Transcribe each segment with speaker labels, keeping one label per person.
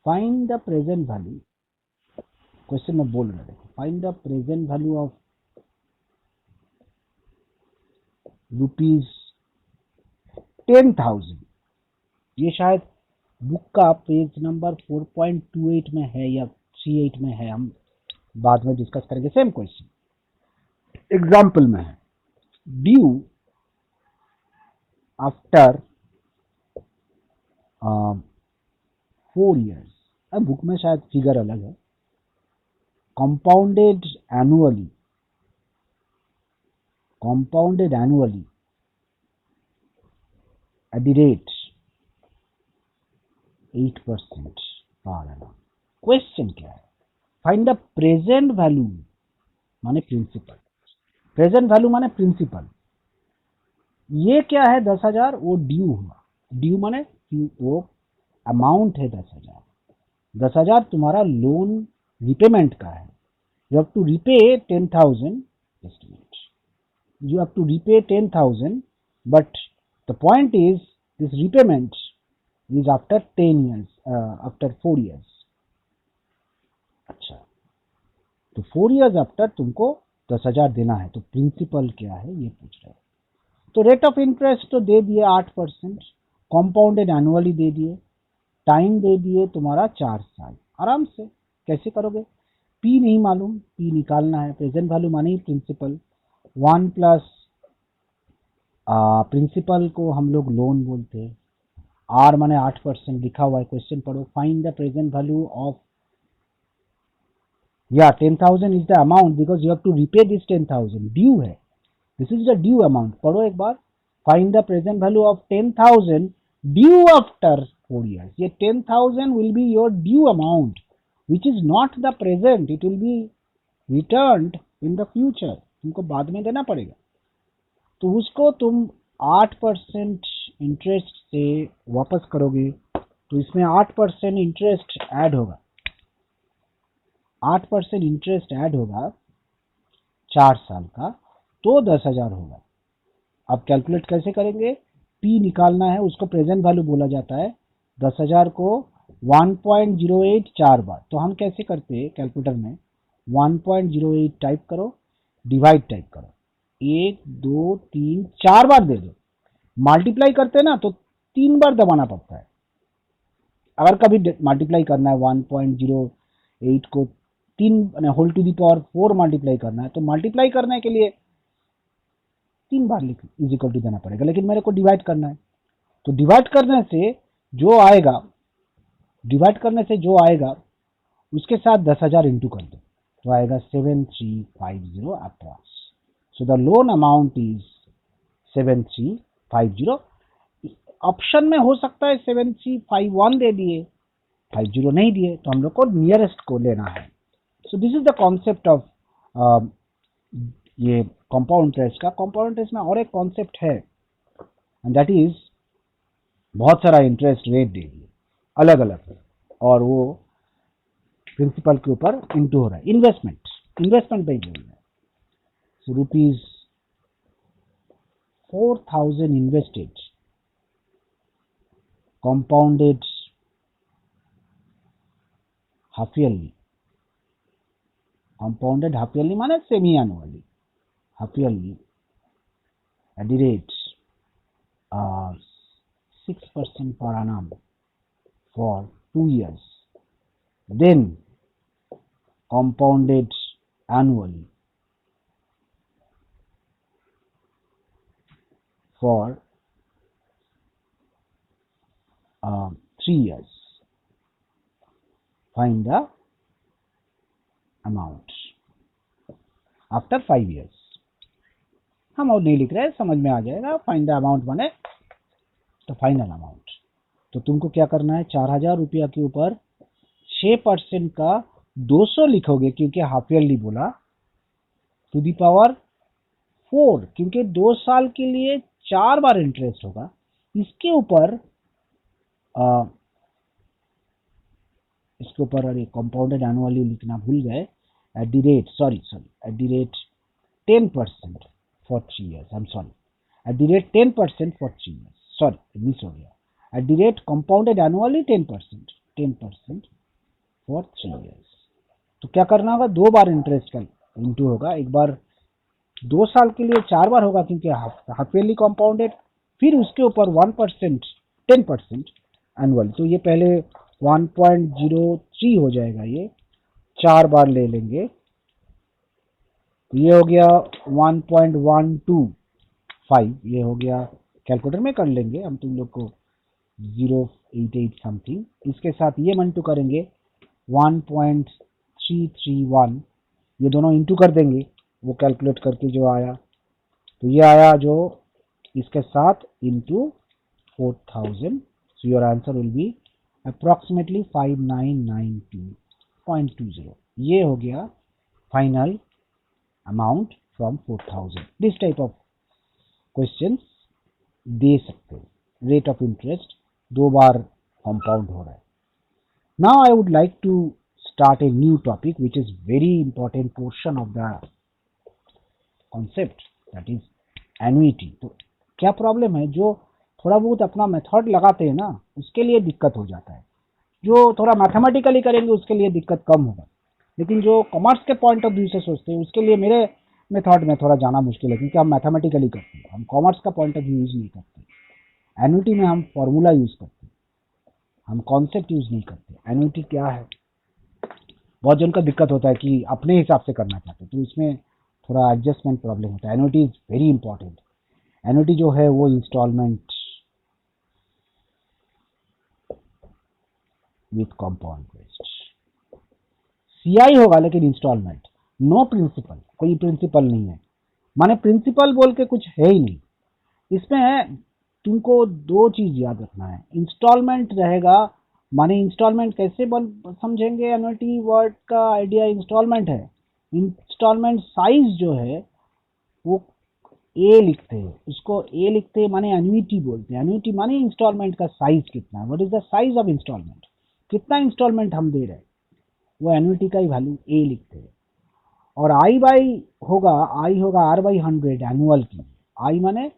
Speaker 1: Find the present value, question में बोल रहे थे, find the present value of rupees 10,000। ये शायद बुक का पेज नंबर 4.28 में है या 38 में है, हम बाद में डिस्कस करेंगे। सेम क्वेश्चन एग्जाम्पल में है, ड्यू आफ्टर 4 years। अब बुक में शायद फिगर अलग है। compounded annually at the rate 8% per annum। Question क्या है? फाइंड द प्रेजेंट वैल्यू माने प्रिंसिपल, प्रेजेंट वैल्यू माने प्रिंसिपल। ये क्या है? 10,000, वो ड्यू हुआ। ड्यू माने वो अमाउंट है 10,000। 10,000 तुम्हारा लोन रिपेमेंट का है। You have to repay 10,000 estimate, you have to repay 10,000, but the point is this repayment is after 10 years, after 4 years। अच्छा, तो 4 years आफ्टर तुमको 10,000 देना है, तो प्रिंसिपल क्या है ये पूछ रहे हैं। तो रेट ऑफ इंटरेस्ट तो दे दिए 8%, कॉम्पाउंडेड एनुअली दे दिए, टाइम दे दिए तुम्हारा 4 साल। आराम से कैसे करोगे? पी नहीं मालूम, पी निकालना है। प्रेजेंट वैल्यू माने ही प्रिंसिपल, 1 प्लस प्रिंसिपल को हम लोग लोन बोलते हैं। आर माने 8% लिखा हुआ है, क्वेश्चन पढ़ो। Find the present value of, या 10,000 is the amount because you have to repay this 10,000, due है, this is the due amount. पढ़ो एक बार, find the present value of 10,000 due after 4 years। ये 10,000 will be your due amount which is not the present, it will be returned in the future, तुमको बाद में देना पड़ेगा। तो उसको तुम 8% इंटरेस्ट से वापस करोगे, तो इसमें 8% इंटरेस्ट ऐड होगा, 8% इंटरेस्ट ऐड होगा 4 साल का, तो 10,000 होगा। अब कैलकुलेट कैसे करेंगे? पी निकालना है, उसको प्रेजेंट वैल्यू बोला जाता है। 10,000 को 1.08 4 बार, तो हम कैसे करते हैं कैलकुलेटर में, 1.08 टाइप करो, डिवाइड टाइप करो, 1 2 3 4 बार दे दो। मल्टीप्लाई करते हैं ना तो 3 बार दबाना पड़ता है। अगर कभी मल्टीप्लाई करना है 1.08 को 3 whole to the power 4 multiply करना है, तो मल्टीप्लाई करने के लिए 3 बार लिख इज इक्वल टू देना पड़ेगा, लेकिन मेरे को डिवाइड करना है। तो डिवाइड करने से जो आएगा, डिवाइड करने से जो आएगा उसके साथ 10,000 इंटू कर दो, तो आएगा 7350 approx. So the loan amount is 7350। Option में हो सकता है 7351 दे दिए, 50 नहीं दिए, तो हम लोग को नियरेस्ट को लेना है। So this is the concept of ये कंपाउंड इंटरेस्ट का। कंपाउंड इंटरेस्ट में और एक कॉन्सेप्ट है, एंड दैट इज बहुत सारा इंटरेस्ट रेट दे दिए अलग अलग, और वो प्रिंसिपल के ऊपर इंटू हो रहा है। इन्वेस्टमेंट, इन्वेस्टमेंट पे बोल रहा है। So rupees 4,000 invested, compounded half yearly, compounded half yearly माने semi annually, half yearly at the rate 6% per annum for 2 years, then compounded annually for 3 years। Find the amount after 5 years। हम और नहीं लिख रहे, समझ में आ जाएगा। फाइंड द अमाउंट माने तो फाइनल अमाउंट। तो तुमको क्या करना है, 4,000 रुपया के ऊपर 6% का 200 लिखोगे, क्योंकि हाफ ईयरली बोला, टू दी पावर 4, क्योंकि 2 साल के लिए 4 बार इंटरेस्ट होगा। इसके ऊपर अरे कंपाउंडेड एनुअली लिखना भूल गए, at the rate at the rate 10% for 3 years, I am sorry, at the rate 10% for 3 years, sorry miss हो गया, at the rate compounded annually 10%। 10% for 3 years। तो क्या करना होगा, 2 बार इंटरेस्ट का इंटू होगा, एक बार 2 साल के लिए 4 बार होगा क्योंकि हाफ ईयरली कॉम्पाउंडेड, फिर उसके ऊपर 1% 10% एनुअल। तो ये पहले 1.03 हो जाएगा, ये 4 बार ले लेंगे, ये हो गया 1.125, ये हो गया, कैलकुलेटर में कर लेंगे हम तुम लोग को 088 समथिंग, इसके साथ ये मल्टू करेंगे 1.331, ये दोनों इंटू कर देंगे, वो कैलकुलेट करके जो आया, तो ये आया जो इसके साथ into 4000, so your answer will be approximately 5992.20। ये हो गया final amount from 4000। This type of questions दे सकते हैं। रेट ऑफ इंटरेस्ट 2 बार कंपाउंड हो रहा है। Now I would like to start a new topic which is very important portion of the concept, that is annuity। तो क्या problem है, जो थोड़ा बहुत अपना मेथड लगाते हैं ना उसके लिए दिक्कत हो जाता है, जो थोड़ा मैथमेटिकली करेंगे उसके लिए दिक्कत कम होगा, लेकिन जो कॉमर्स के पॉइंट ऑफ व्यू से सोचते हैं उसके लिए मेरे मेथड में थोड़ा जाना मुश्किल है, क्योंकि हम मैथमेटिकली करते हैं, हम कॉमर्स का पॉइंट ऑफ व्यू यूज नहीं करते। एन्युटी में हम फॉर्मूला यूज करते हैं, हम कॉन्सेप्ट यूज नहीं करते। एन्युटी क्या है, बहुत जन का दिक्कत होता है कि अपने हिसाब से करना चाहते हैं, तो इसमें थोड़ा एडजस्टमेंट प्रॉब्लम होता है। Annuity is very important. Annuity जो है वो instalment with compound interest, CI होगा लेकिन इंस्टॉलमेंट, नो प्रिंसिपल, कोई प्रिंसिपल नहीं है, माने प्रिंसिपल बोल के कुछ है ही नहीं इसमें। तुमको 2 चीज याद रखना है, इंस्टॉलमेंट रहेगा, माने इंस्टॉलमेंट कैसे समझेंगे, एन्युटी वर्ड का आइडिया इंस्टॉलमेंट है। इंस्टॉलमेंट साइज जो है वो ए लिखते हैं, उसको ए लिखते हैं, माने एन्युटी बोलते हैं। एन्युटी माने इंस्टॉलमेंट का साइज कितना है, what is the size of instalment, कितना इंस्टॉलमेंट हम दे रहे हैं, वो एन्युटी का ही वैल्यू ए लिखते हैं। और आई होगा R/100 एनुअल की। आई माने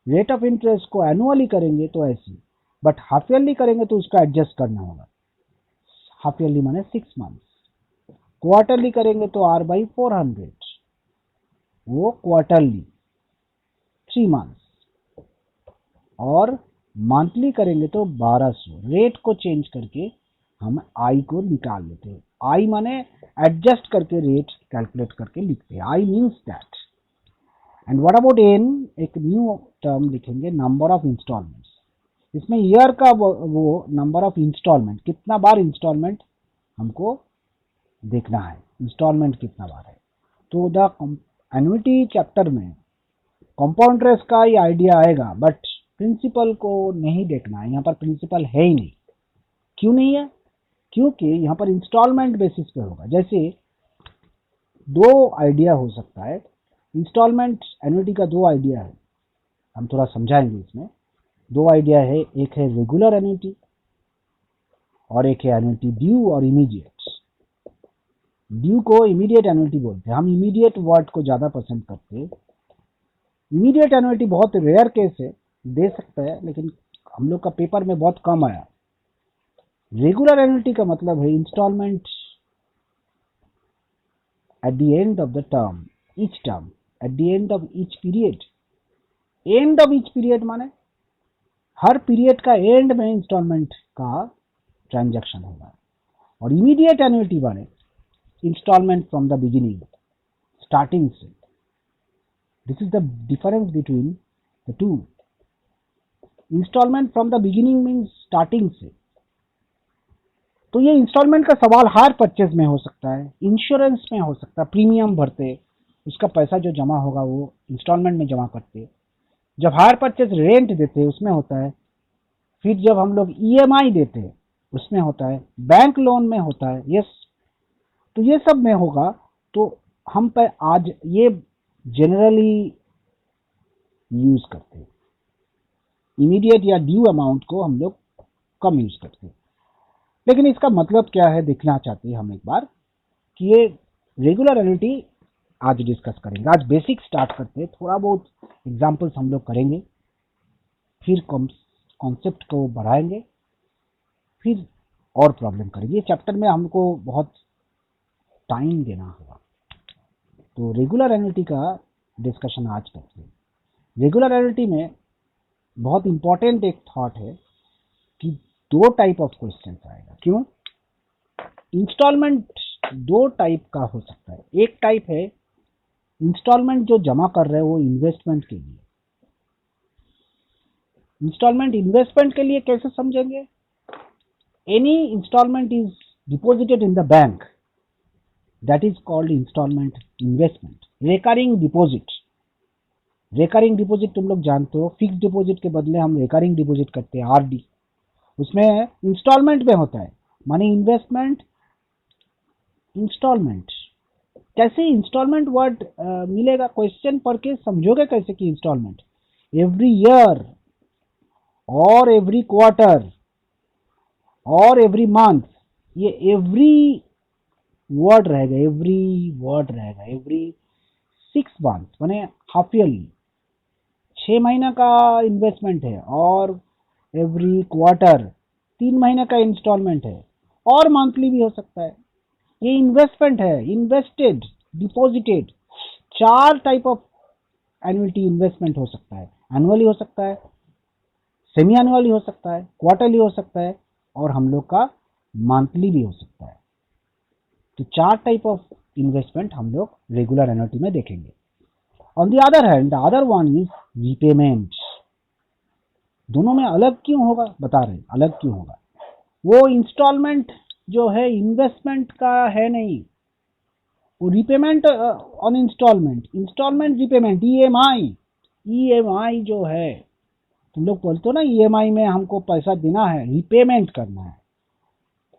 Speaker 1: रेट ऑफ इंटरेस्ट को एनुअली करेंगे तो ऐसी, बट हाफ ईयरली करेंगे तो उसका एडजस्ट करना होगा। हाफ ईयरली माने 6 मंथ्स, क्वार्टरली करेंगे तो R/400, वो क्वार्टरली 3 मंथ्स, और मंथली करेंगे तो 1200। रेट को चेंज करके हम आई को निकाल लेते हैं। आई माने एडजस्ट करके रेट कैलकुलेट करके लिखते हैं, I means that. And what about an, एक न्यू टर्म लिखेंगे, नंबर ऑफ इंस्टॉलमेंट्स। इसमें ईयर का वो नंबर ऑफ इंस्टॉलमेंट, कितना बार इंस्टॉलमेंट हमको देखना है, इंस्टॉलमेंट कितना बार है। तो द एन्युटी चैप्टर में कंपाउंड इंटरेस्ट का ही आइडिया आएगा, बट प्रिंसिपल को नहीं देखना है, यहाँ पर प्रिंसिपल है ही नहीं। क्यों नहीं है, क्योंकि यहाँ पर इंस्टॉलमेंट बेसिस पे होगा। जैसे 2 आइडिया हो सकता है, इंस्टॉलमेंट एन्युटी का 2 आइडिया है, हम थोड़ा समझाएंगे इसमें। 2 आइडिया है, एक है रेगुलर एन्युटी और एक है एन्युटी ड्यू और इमीडिएट। ड्यू को इमीडिएट एन्युटी बोलते हैं, हम इमीडिएट वर्ड को ज्यादा पसंद करते हैं। इमीडिएट एन्युटी बहुत रेयर केस है, दे सकता है, लेकिन हम लोग का पेपर में बहुत कम आया। रेगुलर एन्युटी का मतलब है instalment at the end of the term, each term, at the end of each period। end of each period माने हर पीरियड का एंड में इंस्टॉलमेंट का ट्रांजैक्शन होगा। और इमीडिएट एन्युटी माने instalment from the beginning, starting से। This is the difference between the two. Instalment from the beginning means starting से। तो ये इंस्टॉलमेंट का सवाल हायर परचेज में हो सकता है, इंश्योरेंस में हो सकता है, प्रीमियम भरते उसका पैसा जो जमा होगा वो इंस्टॉलमेंट में जमा करते, जब हायर परचेज रेंट देते उसमें होता है, फिर जब हम लोग ईएमआई देते उसमें होता है, बैंक लोन में होता है। यस, तो ये सब में होगा। तो हम पे आज ये जनरली यूज करते हैं, इमीडिएट या ड्यू अमाउंट को हम लोग कम यूज करते हैं। लेकिन इसका मतलब क्या है देखना चाहते हैं हम एक बार, कि ये रेगुलर एन्युटी आज डिस्कस करेंगे। आज बेसिक स्टार्ट करते हैं, थोड़ा बहुत एग्जांपल्स हम लोग करेंगे, फिर कॉन्सेप्ट को बढ़ाएंगे, फिर और प्रॉब्लम करेगी। ये चैप्टर में हमको बहुत टाइम देना होगा। तो रेगुलर एनुअलिटी का डिस्कशन आज करते हैं। रेगुलर एनुअलिटी में बहुत इंपॉर्टेंट एक थॉट है कि दो टाइप ऑफ क्वेश्चन आएगा। क्यों? इंस्टॉलमेंट दो टाइप का हो सकता है। एक टाइप है इंस्टॉलमेंट जो जमा कर रहे हैं वो इन्वेस्टमेंट के लिए। इंस्टॉलमेंट इन्वेस्टमेंट के लिए कैसे समझेंगे? Any instalment is deposited in the bank, that is called instalment investment. Recurring deposit, recurring deposit तुम लोग जानते हो, फिक्स डिपॉजिट के बदले हम रेकरिंग डिपॉजिट करते हैं, आरडी। उसमें इंस्टॉलमेंट में होता है मनी इन्वेस्टमेंट, इंस्टॉलमेंट। कैसे इंस्टॉलमेंट वर्ड मिलेगा? क्वेश्चन पढ़ के समझोगे कैसे कि इंस्टॉलमेंट एवरी ईयर और एवरी क्वार्टर और एवरी मंथ, ये एवरी वर्ड रहेगा, एवरी वर्ड रहेगा। एवरी 6 मंथ माने हाफ ईयरली, 6 महीना का इन्वेस्टमेंट है, और एवरी क्वार्टर 3 महीने का इंस्टॉलमेंट है, और मंथली भी हो सकता है। ये इन्वेस्टमेंट है, invested, deposited. 4 type of annuity investment हो सकता है। एनुअली हो सकता है, सेमी एनुअली हो सकता है, क्वार्टरली हो सकता है, और हम लोग का मंथली भी हो सकता है। तो 4 टाइप ऑफ इन्वेस्टमेंट हम लोग रेगुलर एनुअलिटी में देखेंगे। On the other hand, the other one is repayment. दोनों में अलग क्यों होगा? बता रहे अलग क्यों होगा। वो इंस्टॉलमेंट जो है इन्वेस्टमेंट का है नहीं, वो repayment on instalment, instalment repayment, EMI. EMI जो है, तुम लोग बोलते हो ना ईएमआई में हमको पैसा देना है, रिपेमेंट करना है।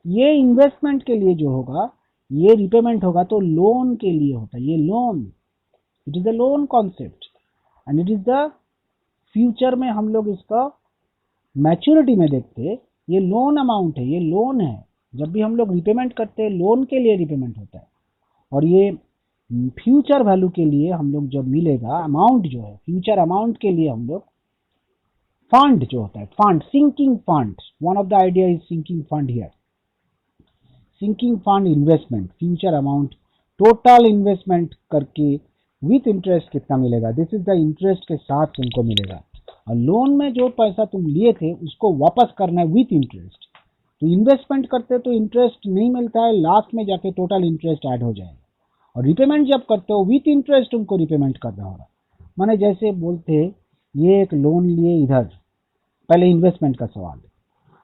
Speaker 1: ये इन्वेस्टमेंट के लिए जो होगा, ये रिपेमेंट होगा तो लोन के लिए होता है। ये loan, it is the loan concept and it is the future में हम लोग इसका मैच्योरिटी में देखते हैं। ये लोन अमाउंट है, ये लोन है। जब भी हम लोग रिपेमेंट करते हैं, लोन के लिए रिपेमेंट होता है, और ये फ्यूचर वैल्यू के लिए हम लोग जब मिलेगा अमाउंट जो है, फ्यूचर अमाउंट के लिए हम लोग फंड जो होता है, fund, sinking fund, one of the idea is sinking fund here. Sinking fund investment, future amount, total investment करके विथ इंटरेस्ट कितना मिलेगा, दिस इज द इंटरेस्ट के साथ तुमको मिलेगा। और लोन में जो पैसा तुम लिए थे उसको वापस करना है विथ इंटरेस्ट। तो इन्वेस्टमेंट करते तो इंटरेस्ट नहीं मिलता है, लास्ट में जाके टोटल इंटरेस्ट ऐड हो जाएगा। और रिपेमेंट जब करते हो विथ इंटरेस्ट तुमको रिपेमेंट करना होगा। माने जैसे बोलते ये एक लोन लिए इधर, पहले इन्वेस्टमेंट का सवाल है,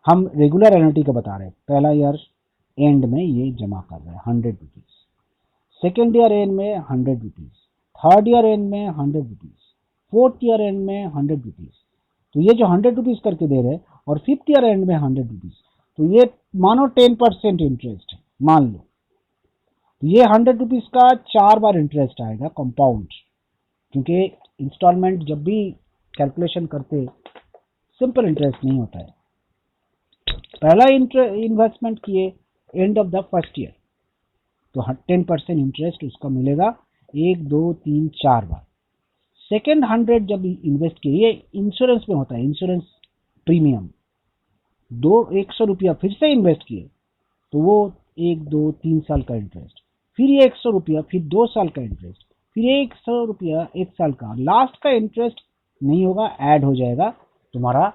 Speaker 1: हम रेगुलर एनुअलिटी का बता रहे हैं। पहला ईयर एंड में ये जमा कर रहे हैं 100 रुपीज, सेकेंड ईयर एंड में 100 रुपीज, थर्ड ईयर एंड में 100 रुपीज, फोर्थ ईयर एंड में 100 रुपीज। तो ये जो 100 रुपीज करके दे रहे हैं, और फिफ्थ ईयर एंड में 100 रुपीज, तो ये मानो 10% इंटरेस्ट है, मान लो। तो ये 100 रुपीज का 4 बार इंटरेस्ट आएगा कंपाउंड, क्योंकि इंस्टॉलमेंट जब भी कैलकुलेशन करते सिंपल इंटरेस्ट नहीं होता है। पहला इन्वेस्टमेंट किए end of the first year, तो 10% इंटरेस्ट उसका मिलेगा 1 2 3 4 बार। सेकेंड 100 जब इन्वेस्ट किए, ये इंश्योरेंस में होता है, इंश्योरेंस प्रीमियम, 100 रुपया फिर से इन्वेस्ट किए, तो वो 1 2 3 साल का इंटरेस्ट, फिर ये 100 रुपया, फिर 2 साल का इंटरेस्ट, फिर 100 रुपया 1 साल का, लास्ट का इंटरेस्ट नहीं होगा, ऐड हो जाएगा तुम्हारा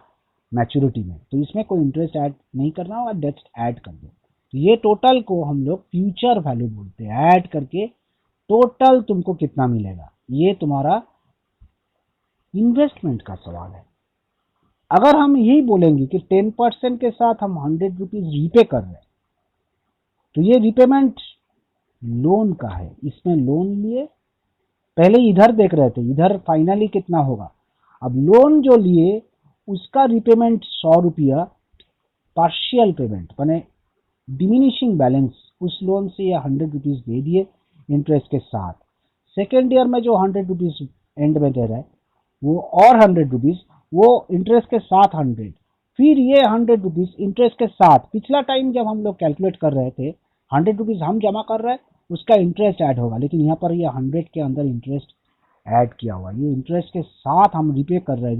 Speaker 1: मैच्योरिटी में। तो इसमें कोई इंटरेस्ट ऐड नहीं करना होगा, जस्ट ऐड कर दो। तो ये टोटल को हम लोग फ्यूचर वैल्यू बोलते हैं। ऐड करके टोटल तुमको कितना मिलेगा, ये तुम्हारा इन्वेस्टमेंट का सवाल है। अगर हम यही बोलेंगे कि 10% के साथ हम 100 रुपीज रीपे कर रहे हैं, तो ये रिपेमेंट लोन का है। इसमें लोन लिए, पहले इधर देख रहे थे, इधर फाइनली कितना होगा। अब लोन जो लिए उसका रिपेमेंट 100 रुपया, पार्शियल पेमेंट माने डिमिनिशिंग बैलेंस, उस लोन से ये 100 रुपीज दे दिए इंटरेस्ट के साथ। सेकेंड ईयर में जो 100 रुपीज एंड में दे रहा है वो और 100 रुपीज, वो इंटरेस्ट के साथ 100, फिर ये 100 रुपीज इंटरेस्ट के साथ। पिछला टाइम जब हम लोग कैलकुलेट कर रहे थे 100 रुपीज हम जमा कर रहे हैं, उसका इंटरेस्ट ऐड होगा, लेकिन यहाँ पर ये 100 के अंदर इंटरेस्ट ऐड किया हुआ, ये इंटरेस्ट के साथ हम रीपे कर रहे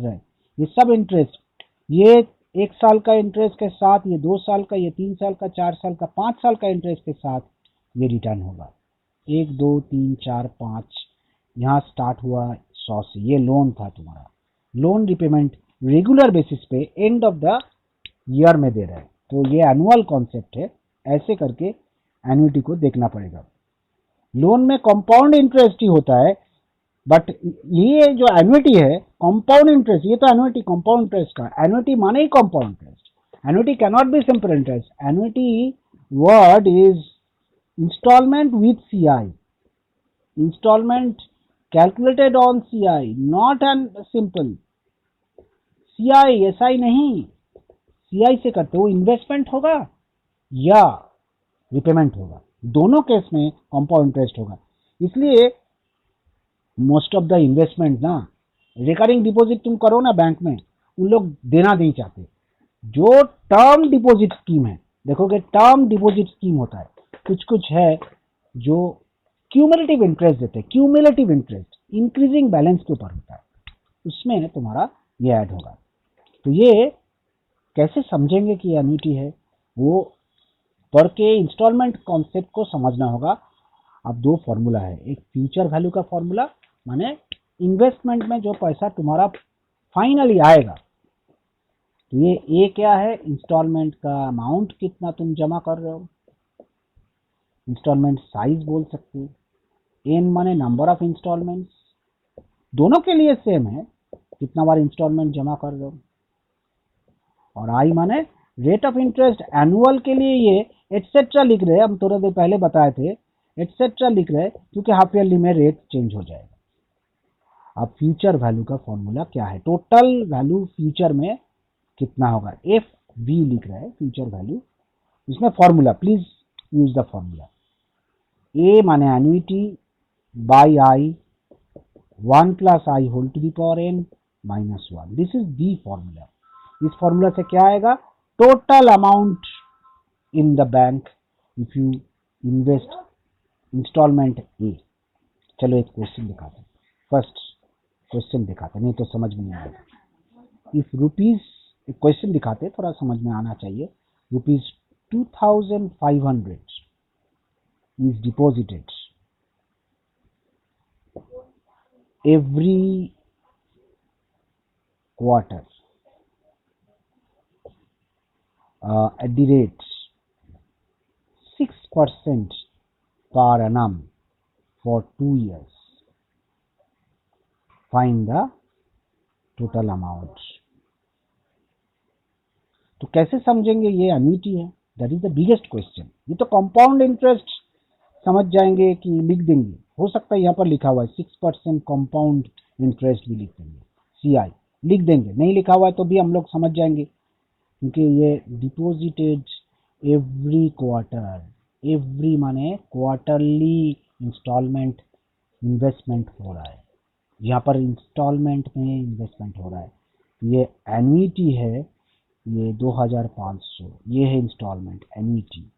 Speaker 1: हैं, ये सब इंटरेस्ट, ये 1 साल का इंटरेस्ट के साथ, ये 2 साल का, ये 3 साल का, 4 साल का, 5 साल का इंटरेस्ट के साथ ये रिटर्न होगा। 1 2 3 4 5 यहाँ स्टार्ट हुआ 100 से, ये लोन था तुम्हारा। लोन रिपेमेंट रेगुलर बेसिस पे एंड ऑफ द ईयर में दे रहा है, तो ये एनुअल कॉन्सेप्ट है। ऐसे करके एन्युटी को देखना पड़ेगा। लोन में कंपाउंड इंटरेस्ट ही होता है, बट ये जो एन्युटी है कंपाउंड इंटरेस्ट, ये तो एन्युटी कंपाउंड इंटरेस्ट का, एन्युटी माने ही compound interest. Annuity can not be simple interest. Annuity word is instalment with CI, instalment calculated on CI, not an simple CI, SI नहीं। CI से करते हो इन्वेस्टमेंट होगा या रिपेमेंट होगा, दोनों केस में कंपाउंड इंटरेस्ट होगा। इसलिए मोस्ट ऑफ द इन्वेस्टमेंट ना, रिकरिंग डिपॉजिट तुम करो ना बैंक में, उन लोग देना नहीं चाहते। जो टर्म डिपॉजिट स्कीम है, देखोगे टर्म डिपॉजिट स्कीम होता है, कुछ कुछ है जो क्यूमुलेटिव इंटरेस्ट देते हैं। क्यूमुलेटिव इंटरेस्ट इंक्रीजिंग बैलेंस के ऊपर होता है, उसमें तुम्हारा ये ऐड होगा। तो ये कैसे समझेंगे कि एन्युटी है, वो पढ़ के इंस्टॉलमेंट कॉन्सेप्ट को समझना होगा। अब 2 फॉर्मूला है, एक फ्यूचर वैल्यू का फॉर्मूला, माने इन्वेस्टमेंट में जो पैसा तुम्हारा फाइनली आएगा। तो ये ए क्या है, इंस्टॉलमेंट का अमाउंट कितना तुम जमा कर रहे हो, इंस्टॉलमेंट साइज बोल सकते हो। एन माने नंबर ऑफ इंस्टॉलमेंट्स, दोनों के लिए सेम है, कितना बार इंस्टॉलमेंट जमा कर रहे हो। और आई माने रेट ऑफ इंटरेस्ट, एनुअल के लिए ये एटसेट्रा लिख रहे हैं, हम थोड़ा देर पहले बताए थे एटसेट्रा लिख रहे हैं क्योंकि हाफ ईयरली में रेट चेंज हो जाएगा। अब फ्यूचर वैल्यू का फॉर्मूला क्या है, टोटल वैल्यू फ्यूचर में कितना होगा, एफ वी लिख रहा है फ्यूचर वैल्यू। इसमें formula please use the formula. A माने annuity by I, 1 plus I whole to the power N minus 1, this is the formula. इस फॉर्मूला से क्या आएगा, total amount in the bank if you invest instalment A. चलो एक question दिखाते हैं, first question दिखाते हैं, नहीं तो समझ में नहीं आएगा। इफ रुपीज, एक क्वेश्चन दिखाते हैं, थोड़ा समझ में आना चाहिए। Rupees 2500 is deposited every quarter at the rate 6% per annum for 2 years. Find the total amount. तो कैसे समझेंगे ये एन्युटी है, that is the biggest question. ये तो कंपाउंड इंटरेस्ट समझ जाएंगे कि लिख देंगे, हो सकता है यहाँ पर लिखा हुआ है 6% कंपाउंड इंटरेस्ट भी लिख देंगे, सीआई लिख देंगे, नहीं लिखा हुआ है तो भी हम लोग समझ जाएंगे क्योंकि ये डिपोजिटेड एवरी क्वार्टर, एवरी माने क्वार्टरली इंस्टॉलमेंट इन्वेस्टमेंट हो रहा है, यहाँ पर इंस्टॉलमेंट में इन्वेस्टमेंट हो रहा है। ये एन्युटी है, ये 2500, ये है इंस्टॉलमेंट एन्युटी।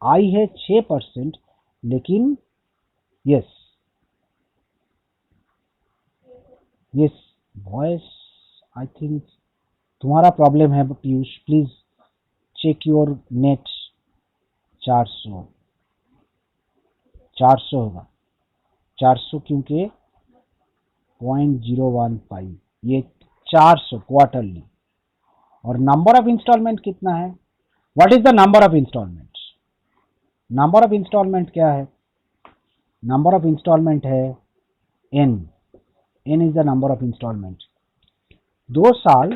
Speaker 1: आई है 6%, लेकिन yes yes voice I think तुम्हारा प्रॉब्लम है Piyush, please check your net. 400 होगा, 400 क्योंकि 0.015, ये 400 क्वार्टरली। और नंबर ऑफ इंस्टॉलमेंट कितना है, what is the number of instalment, number of instalment क्या है, नंबर ऑफ इंस्टॉलमेंट है n, n is the number of instalment. 2 साल,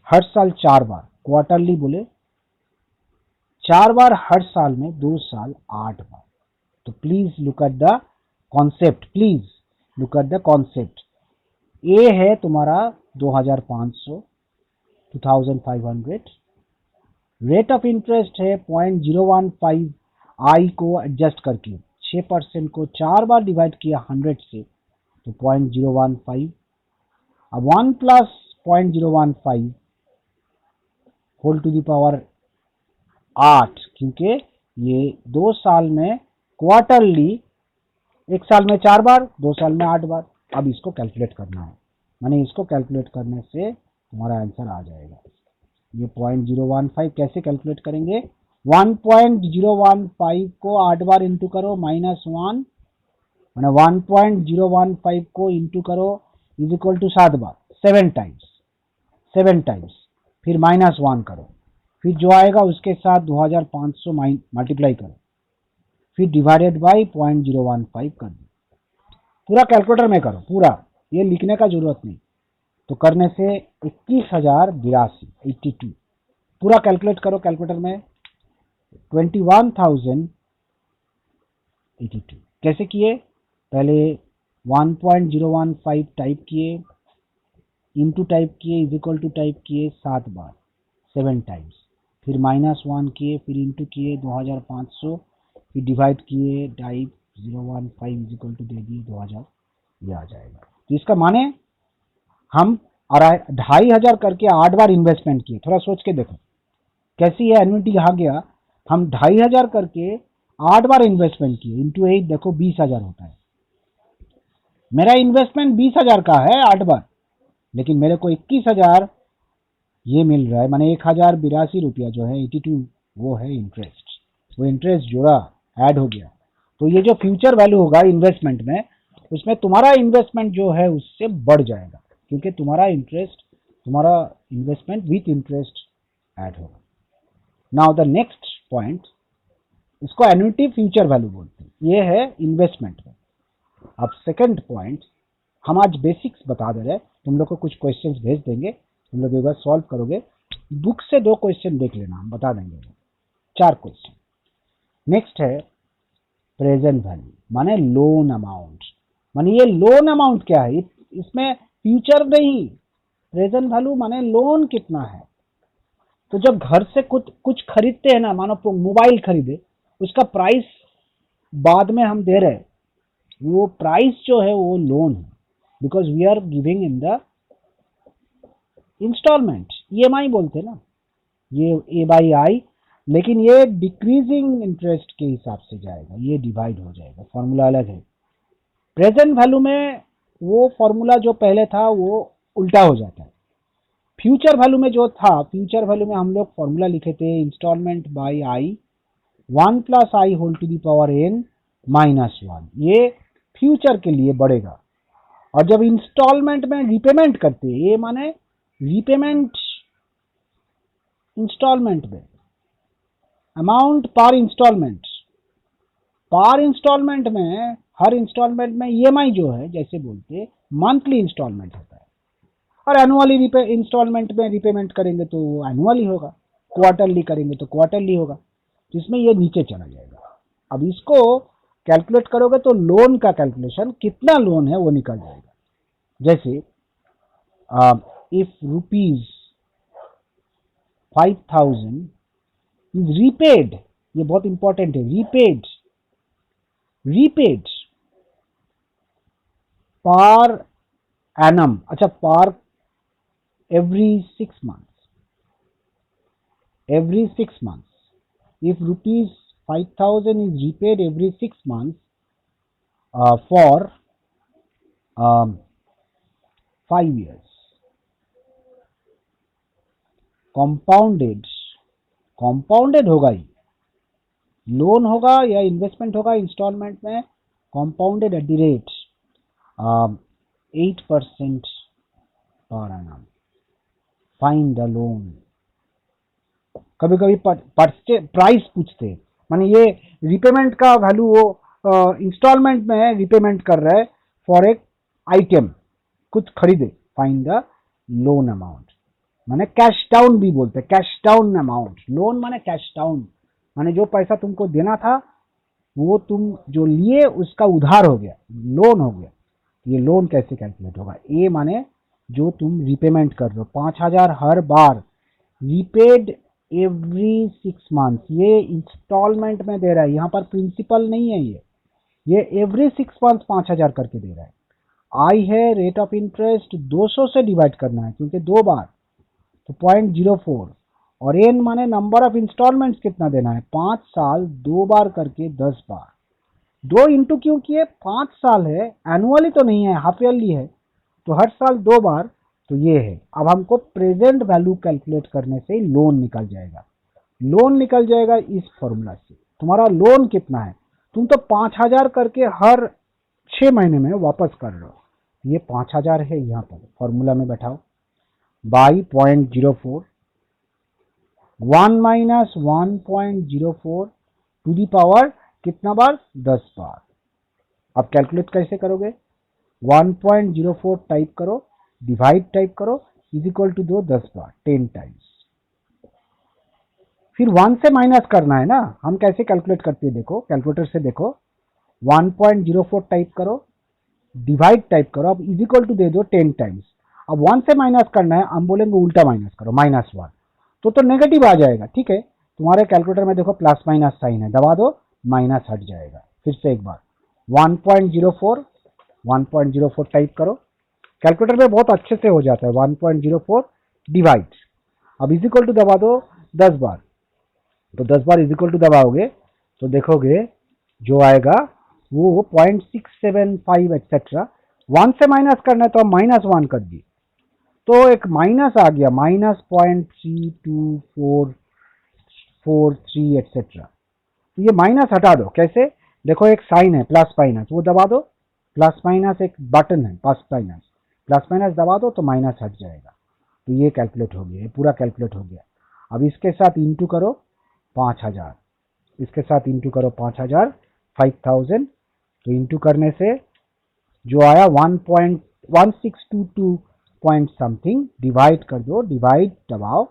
Speaker 1: हर साल 4 बार, क्वार्टरली बोले 4 बार हर साल में, 2 साल 8 बार। तो please look at the concept, please look at the concept. A है तुम्हारा 2500, 2500, रेट ऑफ इंटरेस्ट है 0.015, आई को एडजस्ट करके 6% को 4 बार डिवाइड किया 100 से, तो 0.015। अब 1 plus 0.015 whole to the power 8, क्योंकि ये 2 साल में क्वार्टरली, 1 साल में 4 बार, 2 साल में 8 बार। अब इसको कैलकुलेट करना है, माने इसको कैलकुलेट करने से तुम्हारा आंसर आ जाएगा। ये 0.015 कैसे कैलकुलेट करेंगे? 1.015 को 8 बार इंटू करो -1, मैंने 1.015 को इंटू करो इज इक्वल टू 7 बार, 7 टाइम्स, फिर -1 करो, फिर जो आएगा उसके साथ 2500 मल्टीप्लाई करो, फिर डिवाइडेड बाई 0.015 कर दो। पूरा कैलकुलेटर में करो, पूरा, ये लिखने का जरूरत नहीं। तो करने से 21,082, 82, पूरा कैलकुलेट करो कैलकुलेटर में, 21,082 कैसे किए? पहले 1.015 टाइप किए, इंटू टाइप किए, इज इक्वल टू टाइप किए 7 बार, 7 टाइम्स, फिर -1 किए, फिर इंटू किए 2500, फिर डिवाइड किए, टाइप 015 इज इक्वल टू दे दिए 2000, ये आ जाएगा। तो इसका माने हम 2,500 करके 8 बार इन्वेस्टमेंट किए। थोड़ा सोच के देखो कैसी है एन्युटी आ गया। हम 2,500 करके 8 बार इन्वेस्टमेंट किए, इंटू 8 देखो 20,000 होता है। मेरा इन्वेस्टमेंट 20,000 का है 8 बार, लेकिन मेरे को 21,000 ये मिल रहा है, माने 1,082 रुपया जो है 82, वो है इंटरेस्ट। वो इंटरेस्ट जोड़ा, ऐड हो गया। तो ये जो फ्यूचर वैल्यू होगा इन्वेस्टमेंट में, उसमें तुम्हारा इन्वेस्टमेंट जो है उससे बढ़ जाएगा, क्योंकि तुम्हारा इन्वेस्टमेंट विथ इंटरेस्ट ऐड होगा। नाउ द नेक्स्ट पॉइंट, इसको एन्युटी फ्यूचर वैल्यू बोलते हैं, ये है इन्वेस्टमेंट में। अब सेकंड पॉइंट, हम आज बेसिक्स बता दे रहे, तुम लोग को कुछ क्वेश्चंस भेज देंगे, तुम लोग एक बार सॉल्व करोगे। बुक से 2 क्वेश्चन देख लेना, हम बता देंगे 4 क्वेश्चन। नेक्स्ट है प्रेजेंट वैल्यू, माने लोन अमाउंट। माने ये लोन अमाउंट क्या है? इसमें फ्यूचर नहीं, प्रेजेंट वैल्यू माने लोन कितना है। तो जब घर से कुछ खरीदते हैं ना, मानो मोबाइल खरीदे, उसका प्राइस बाद में हम दे रहे हैं, वो प्राइस जो है वो लोन है, because we are giving in the instalment, EMI बोलते हैं ना, ये A/I, लेकिन ये डिक्रीजिंग इंटरेस्ट के हिसाब से जाएगा, ये डिवाइड हो जाएगा, फॉर्मूला अलग है। प्रेजेंट वैल्यू में वो फॉर्मूला जो पहले था वो उल्टा हो जाता है। फ्यूचर वैल्यू में जो था, फ्यूचर वैल्यू में हम लोग फॉर्मूला लिखे थे instalment by I, 1 + i whole to the power n -1, ये फ्यूचर के लिए बढ़ेगा। और जब इंस्टॉलमेंट में रिपेमेंट करते हैं, ये माने रिपेमेंट इंस्टॉलमेंट में, अमाउंट पर इंस्टॉलमेंट में, हर इंस्टॉलमेंट में ईएमआई जो है, जैसे बोलते मंथली इंस्टॉलमेंट होता है, और एनुअली इंस्टॉलमेंट में रिपेमेंट करेंगे तो वो एनुअली होगा, क्वार्टरली करेंगे तो क्वार्टरली होगा। तो इसमें ये नीचे चला जाएगा। अब इसको कैलकुलेट करोगे तो लोन का कैलकुलेशन, कितना लोन है वो निकल जाएगा। जैसे इफ ₹5,000 इज रीपेड, ये बहुत इंपॉर्टेंट है, रीपेड पर एनम, अच्छा पर every 6 months, if ₹5,000 is repaid every 6 months for 5 years, compounded होगा, ही लोन होगा या इन्वेस्टमेंट होगा इंस्टॉलमेंट में, compounded at the rate 8% per annum, find the loan. कभी कभी प्राइस पूछते, माने ये रिपेमेंट का वैल्यू वो इंस्टॉलमेंट में रिपेमेंट कर रहा है फॉर एक आइटम, कुछ खरीदे, फाइंड द लोन अमाउंट, माने कैश डाउन भी बोलते हैं, कैश डाउन अमाउंट। लोन माने कैश डाउन, माने जो पैसा तुमको देना था वो तुम जो लिए उसका उधार हो गया, लोन हो गया। ये लोन कैसे कैलकुलेट होगा? ए माने जो तुम रिपेमेंट कर रहे हो, 5,000 हर बार, रिपेड एवरी 6 मंथ, ये इंस्टॉलमेंट में दे रहा है, यहाँ पर प्रिंसिपल नहीं है, ये एवरी 6 मंथ 5,000 करके दे रहा है। आई है रेट ऑफ इंटरेस्ट, 200 से डिवाइड करना है क्योंकि 2 बार, तो 0.04, और एन माने नंबर ऑफ इंस्टॉलमेंट्स कितना देना है, 5 साल, 2 बार करके 10 बार। 2 इंटू क्यों किए? 5 साल है, एनुअली तो नहीं है, हाफ ईयरली है, तो हर साल 2 बार, तो ये है। अब हमको प्रेजेंट वैल्यू कैलकुलेट करने से लोन निकल जाएगा। लोन निकल जाएगा इस फॉर्मूला से। तुम्हारा लोन कितना है, तुम तो 5,000 करके हर 6 महीने में वापस कर रहे हो। ये 5,000 है, यहाँ पर फॉर्मूला में बैठाओ by 0.04, 1 minus 1.04 to the power कितना बार, 10 बार। अब कैलकुलेट कैसे करोगे, 1.04 टाइप करो, डिवाइड टाइप करो, इज इक्वल टू दो 10 बार 10 टाइम्स। फिर 1 से माइनस करना है ना, हम कैसे कैलकुलेट करते हैं देखो, कैलकुलेटर से देखो, 1.04 टाइप करो, डिवाइड टाइप करो, अब इज इक्वल टू दे दो 10 टाइम्स। अब 1 से माइनस करना है, हम बोलेंगे उल्टा माइनस करो, -1 तो नेगेटिव आ जाएगा। ठीक है, तुम्हारे कैलकुलेटर में देखो प्लस माइनस साइन है, दबा दो, माइनस हट जाएगा। फिर से एक बार 1.04 टाइप करो, कैलकुलेटर में बहुत अच्छे से हो जाता है। 1.04 डिवाइड, अब इज इक्वल टू दबा दो 10 बार, तो 10 बार इज इक्वल टू दबाओगे तो देखोगे जो आएगा वो 0.675 एक्सेट्रा। 1 से माइनस करना है तो हम -1 कर दिए, तो एक माइनस आ गया, -0.32443 एक्सेट्रा। तो ये माइनस हटा दो, कैसे देखो, एक साइन है प्लस माइनस, वो दबा दो, प्लस माइनस एक बटन है प्लस माइनस दबा दो तो माइनस हट जाएगा। तो ये कैलकुलेट हो गया, ये पूरा कैलकुलेट हो गया। अब इसके साथ इंटू करो 5,000, इसके साथ इंटू करो 5,000, 5,000, तो इंटू करने से जो आया 1.1622 पॉइंट समथिंग, डिवाइड कर दो, डिवाइड दबाओ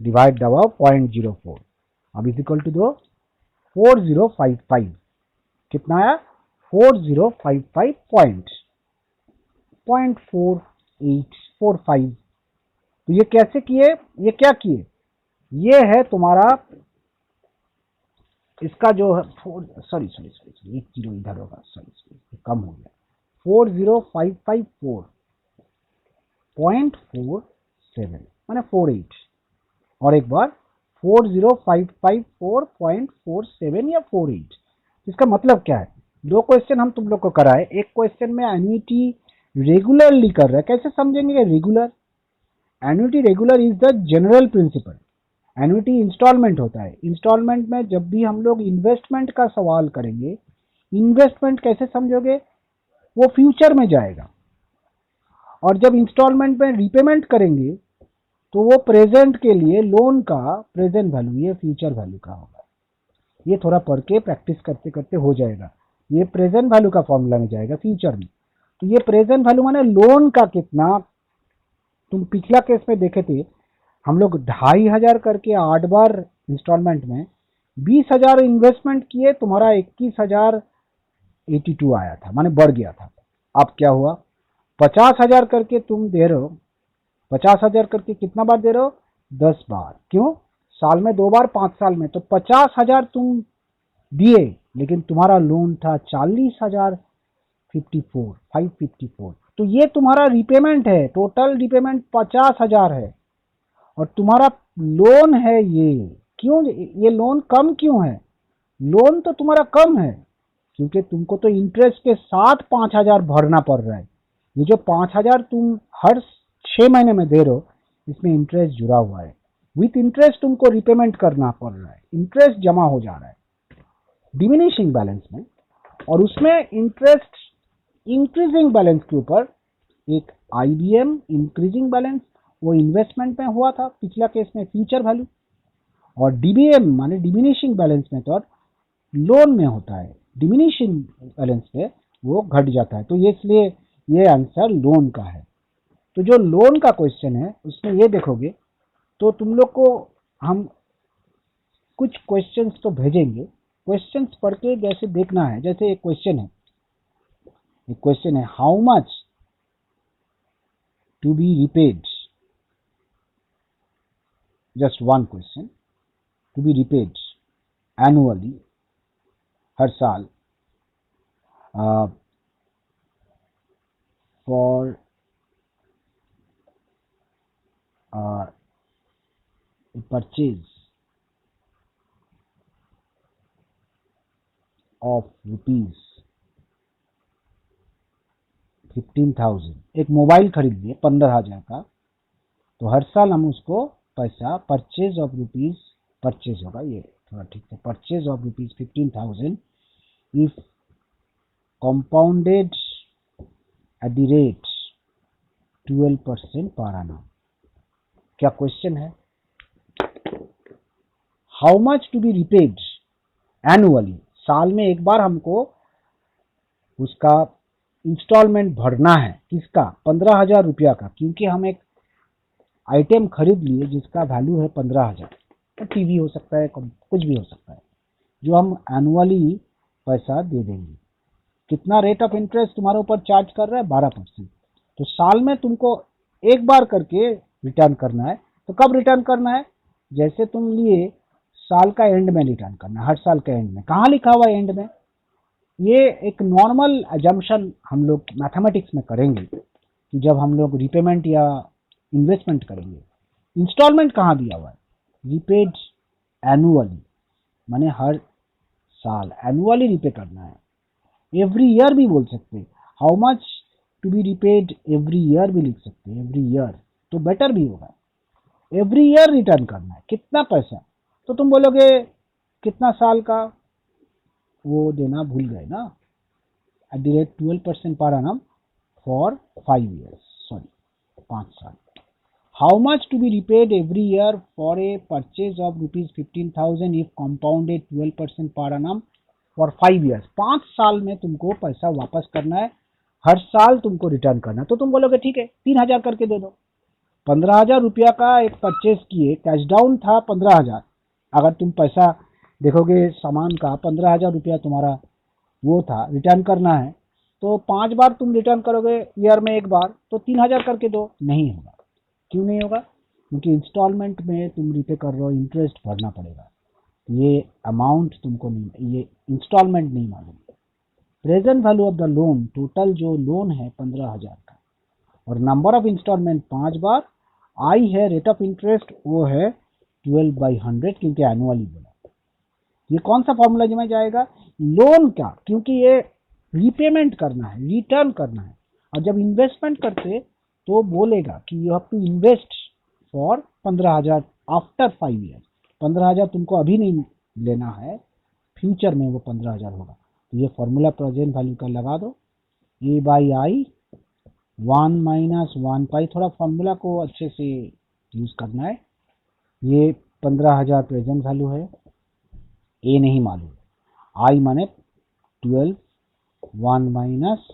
Speaker 1: 0.04, अब इज इक्वल टू दो 4055, कितना आया 4055 0.4845। तो ये कैसे किए, ये क्या किए, ये है तुम्हारा इसका जो है सॉरी एक जीरो इधर होगा, सॉरी कम हो गया, 40554.47 माने 48, और एक बार 40554.47 या 48। इसका मतलब क्या है, दो क्वेश्चन हम तुम लोग को कराए, एक क्वेश्चन में एन्युटी रेगुलरली कर रहा है, कैसे समझेंगे regular, annuity regular is the general principle. Annuity instalment होता है, इंस्टॉलमेंट में जब भी हम लोग इन्वेस्टमेंट का सवाल करेंगे, इन्वेस्टमेंट कैसे समझोगे, वो फ्यूचर में जाएगा, और जब इंस्टॉलमेंट में रिपेमेंट करेंगे तो वो प्रेजेंट के लिए लोन का प्रेजेंट वैल्यू, ये फ्यूचर वैल्यू का होगा। ये थोड़ा पढ़ के प्रैक्टिस करते करते हो जाएगा, ये प्रेजेंट वैल्यू का फॉर्मूला में जाएगा फ्यूचर में। तो ये प्रेजेंट वैल्यू माने लोन का कितना, तुम पिछला केस में देखे थे, हम लोग 2,500 करके 8 बार इंस्टॉलमेंट में 20,000 इन्वेस्टमेंट किए, तुम्हारा 21,082 आया था, माने बढ़ गया था। अब क्या हुआ, 50,000 करके तुम दे रहे हो, 50,000 करके कितना बार दे रहे हो, 10 बार, क्यों, साल में 2 बार, 5 साल में, तो 50,000 तुम दिए, लेकिन तुम्हारा लोन था 40,054 तो ये तुम्हारा रिपेमेंट है, टोटल रिपेमेंट 50,000 है, और तुम्हारा लोन है ये। क्यों ये लोन कम क्यों है, लोन तो तुम्हारा कम है क्योंकि तुमको तो इंटरेस्ट के साथ 5,000 भरना पड़ रहा है। ये जो 5,000 तुम हर 6 महीने में दे रहे हो, इसमें इंटरेस्ट जुड़ा हुआ है, विथ इंटरेस्ट तुमको रिपेमेंट करना पड़ रहा है, इंटरेस्ट जमा हो जा रहा है डिमिनिशिंग बैलेंस में, और उसमें इंटरेस्ट इंक्रीजिंग बैलेंस के ऊपर एक IBM इंक्रीजिंग बैलेंस, वो इन्वेस्टमेंट में हुआ था पिछला केस में फ्यूचर वैल्यू, और DBM माने डिमिनिशिंग बैलेंस मेथड लोन में होता है, डिमिनिशिंग बैलेंस पे वो घट जाता है, तो ये इसलिए ये आंसर लोन का है। तो जो लोन का क्वेश्चन है उसमें ये देखोगे तो तुम लोग को हम कुछ क्वेश्चंस तो भेजेंगे, क्वेश्चंस पढ़ के जैसे देखना है, जैसे एक क्वेश्चन है how much to be repaid, just one question, to be repaid annually, हर साल, फॉर परचेज of rupees 15,000, एक मोबाइल खरीद लिए 15,000 का, तो हर साल हम उसको पैसा परचेज ऑफ रुपीज, परचेज होगा ये थोड़ा ठीक से, purchase of rupees 15,000 if compounded at the rate 12% per annum। क्या क्वेश्चन है? How much to be repaid annually, साल में एक बार हमको उसका इंस्टॉलमेंट भरना है, किसका? 15,000 रुपया का, क्योंकि हम एक आइटम खरीद लिए जिसका वैल्यू है 15,000, तो टीवी हो सकता है, कुछ भी हो सकता है, जो हम एनुअली पैसा दे देंगे। कितना रेट ऑफ इंटरेस्ट तुम्हारे ऊपर चार्ज कर रहा है? 12%। तो साल में तुमको एक बार करके रिटर्न करना है। तो कब रिटर्न करना है? जैसे तुम लिए साल का एंड में रिटर्न करना है, हर साल के एंड में। कहाँ लिखा हुआ है एंड में? ये एक नॉर्मल अजम्पशन हम लोग मैथमेटिक्स में करेंगे कि जब हम लोग रिपेमेंट या इन्वेस्टमेंट करेंगे। इंस्टॉलमेंट कहाँ दिया हुआ है? रिपेड एनुअली, माने हर साल एनुअली रिपे करना है। एवरी ईयर भी बोल सकते हैं, how much to be repaid every year भी लिख सकते हैं, एवरी ईयर तो बेटर भी होगा। एवरी ईयर रिटर्न करना है, कितना पैसा? तो तुम बोलोगे कितना साल का, वो देना भूल गए ना, at the rate 12% per annum for 5 years, sorry 5 साल। How much to be repaid every year for a purchase of rupees 15,000 if compounded 12% per annum for 5 years। 5 साल में तुमको पैसा वापस करना है, हर साल तुमको रिटर्न करना है। तो तुम बोलोगे ठीक है 3,000 करके दे दो। 15,000 रुपया का एक परचेज किए, कैश डाउन था 15,000। अगर तुम पैसा देखोगे सामान का 15,000 रुपया तुम्हारा वो था, रिटर्न करना है, तो 5 बार तुम रिटर्न करोगे ईयर में एक बार, तो 3,000 करके दो। नहीं होगा। क्यों नहीं होगा? क्योंकि इंस्टॉलमेंट में तुम रिपे कर रहे हो, इंटरेस्ट भरना पड़ेगा, ये अमाउंट तुमको नहीं, ये इंस्टॉलमेंट नहीं मालूम। Present value of the loan, total जो लोन है 15,000 का, और नंबर ऑफ इंस्टॉलमेंट 5 बार, आई है रेट ऑफ इंटरेस्ट, वो है 12/100, क्योंकि एनुअली बोला। ये कौन सा फॉर्मूला में जाएगा? लोन का, क्योंकि ये रीपेमेंट करना है, रिटर्न करना है। और जब इन्वेस्टमेंट करते तो बोलेगा कि you have to invest for 15,000 after 5 years। 15,000 तुमको अभी नहीं लेना है, फ्यूचर में वो 15,000 होगा। तो ये फॉर्मूला प्रेजेंट वैल्यू का लगा दो, A/I 1 - 1 पाई। थोड़ा फॉर्मूला को अच्छे से यूज करना है। ये 15,000 प्रेजेंट वैल्यू है, ए नहीं मालूम, आई माने 12, 1 माइनस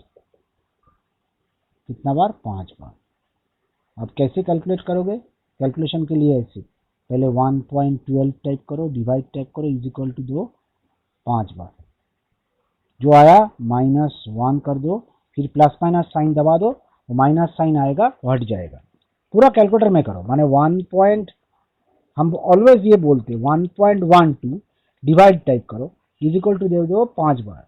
Speaker 1: कितना बार? 5 बार। अब कैसे कैलकुलेट करोगे? कैलकुलेशन के लिए ऐसे, पहले 1.12 टाइप करो, डिवाइड टाइप करो, इज इक्वल टू दो 5 बार, जो आया -1 कर दो, फिर प्लस माइनस साइन दबा दो, वो माइनस साइन आएगा, वो हट जाएगा। पूरा कैलकुलेटर में करो, माने 1. हम ऑलवेज ये बोलते 1.12 डिवाइड टाइप करो, इज इक्वल टू दे दो 5 बार।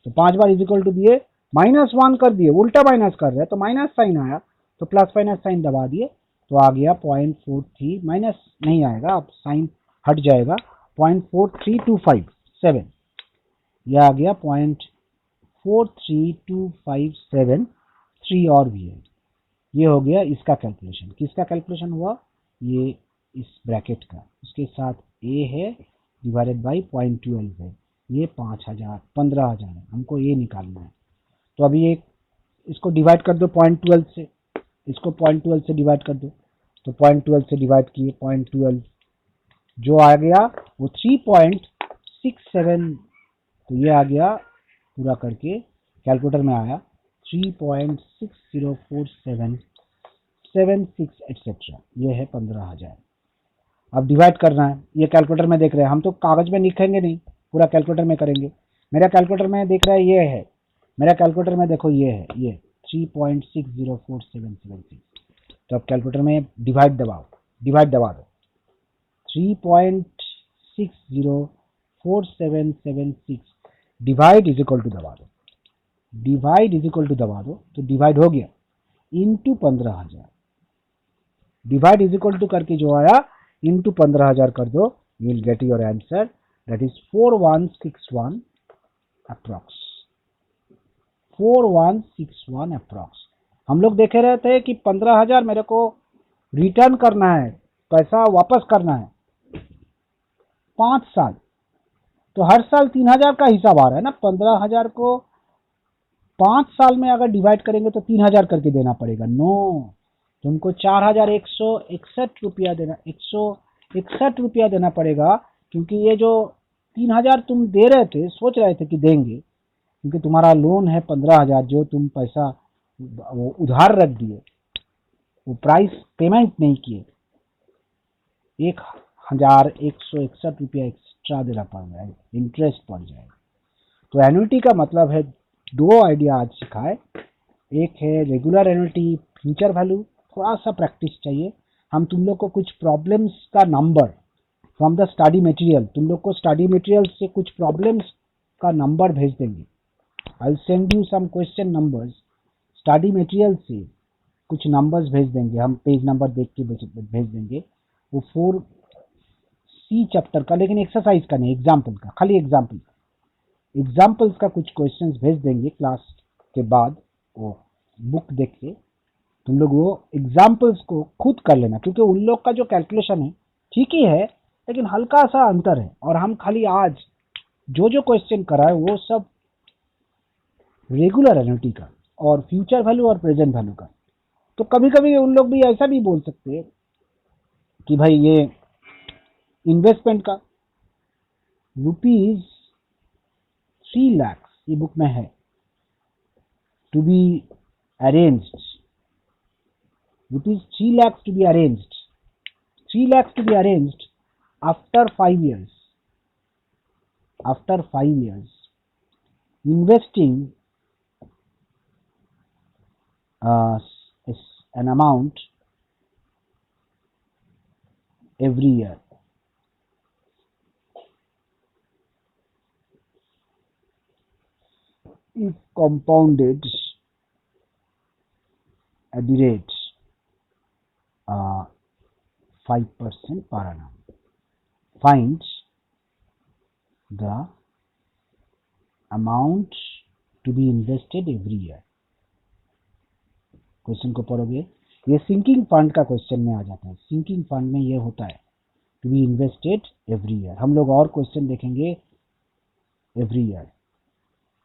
Speaker 1: तो 5 बार इज इक्वल टू दिए, -1 कर दिए, उल्टा माइनस कर रहे हैं तो माइनस साइन आया, तो प्लस माइनस साइन दबा दिए, तो आ गया 0.43, माइनस नहीं आएगा, अब साइन हट जाएगा, 0.43257, यह आ गया 0.43257, 3 और भी है। ये हो गया इसका कैलकुलेशन। किसका कैलकुलेशन हुआ? ये इस ब्रैकेट का, उसके साथ ए है डिवाइडेड बाई 0.12 है, ये 5,000 15,000 है, हमको ये निकालना है। तो अभी एक इसको डिवाइड कर दो 0.12 से, इसको 0.12 से डिवाइड कर दो, तो 0.12 से डिवाइड किए 0.12, जो आ गया वो 3.67, तो ये आ गया पूरा करके कैलकुलेटर में आया 3.604776 एटसेट्रा, ये है 15,000। अब डिवाइड करना है, ये कैलकुलेटर में देख रहे हैं, हम तो कागज में लिखेंगे नहीं, पूरा कैलकुलेटर में करेंगे। मेरा कैलकुलेटर में देख रहा है ये है, मेरा कैलकुलेटर में देखो ये है, ये 3.604776। तो अब कैलकुलेटर में डिवाइड दबाओ, डिवाइड दबा दो, 3.604776 डिवाइड इज इक्वल टू दबा दो, डिवाइड इज इक्वल टू दबा दो, तो डिवाइड हो गया into 15,000, divide is equal to करके जो आया इंटू 15,000 कर दो, you will get your answer, that is 4161 approx 4161 approx. हम लोग देखे रहे थे कि 15,000 मेरे को रिटर्न करना है, पैसा वापस करना है 5 साल, तो हर साल 3,000 का हिसाब आ रहा है ना। 15,000 को 5 साल में अगर डिवाइड करेंगे तो 3,000 करके देना पड़ेगा। नो, तुमको 4,161 रुपया देना, 161 रुपया देना पड़ेगा, क्योंकि ये जो 3,000 तुम दे रहे थे, सोच रहे थे कि देंगे, क्योंकि तुम्हारा लोन है 15,000 जो तुम पैसा वो उधार रख दिए, वो प्राइस पेमेंट नहीं किए, 1,161 रुपया एक्स्ट्रा देना पड़ रहा है, इंटरेस्ट पड़ जाएगा। तो एन्युटी का मतलब है, दो आइडिया आज सिखाए। एक है रेगुलर एन्युटी, फ्यूचर वैल्यू, थोड़ा सा प्रैक्टिस चाहिए। हम तुम लोग को कुछ प्रॉब्लम्स का number from the study material, तुम लोग को स्टडी मटेरियल से कुछ प्रॉब्लम्स का नंबर भेज देंगे। I will send you some question numbers, study material से कुछ नंबर्स भेज देंगे, हम पेज नंबर देख के भेज देंगे। वो 4C चैप्टर का, लेकिन एक्सरसाइज का नहीं, एग्जाम्पल का, खाली एग्जाम्पल्स का कुछ क्वेश्चंस भेज देंगे क्लास के बाद। वो बुक देख के तुम लोग वो एग्जाम्पल्स को खुद कर लेना, क्योंकि उन लोग का जो कैलकुलेशन है ठीक ही है, लेकिन हल्का सा अंतर है। और हम खाली आज जो जो क्वेश्चन कराए वो सब रेगुलर एन्युटी का और फ्यूचर वैल्यू और प्रेजेंट वैल्यू का। तो कभी कभी उन लोग भी ऐसा भी बोल सकते हैं कि भाई ये इन्वेस्टमेंट का ₹3 लाख ये बुक में है, to be arranged, ₹3 lakhs to be arranged, 3 lakhs to be arranged after 5 years. After 5 years, investing is an amount every year. If compounded at the rate 5% per annum, find the amount to be invested every year. Question को पढ़ोगे, ये sinking fund का question में आ जाता है। Sinking fund में ये होता है to be invested every year. हम लोग और क्वेश्चन देखेंगे। Every year,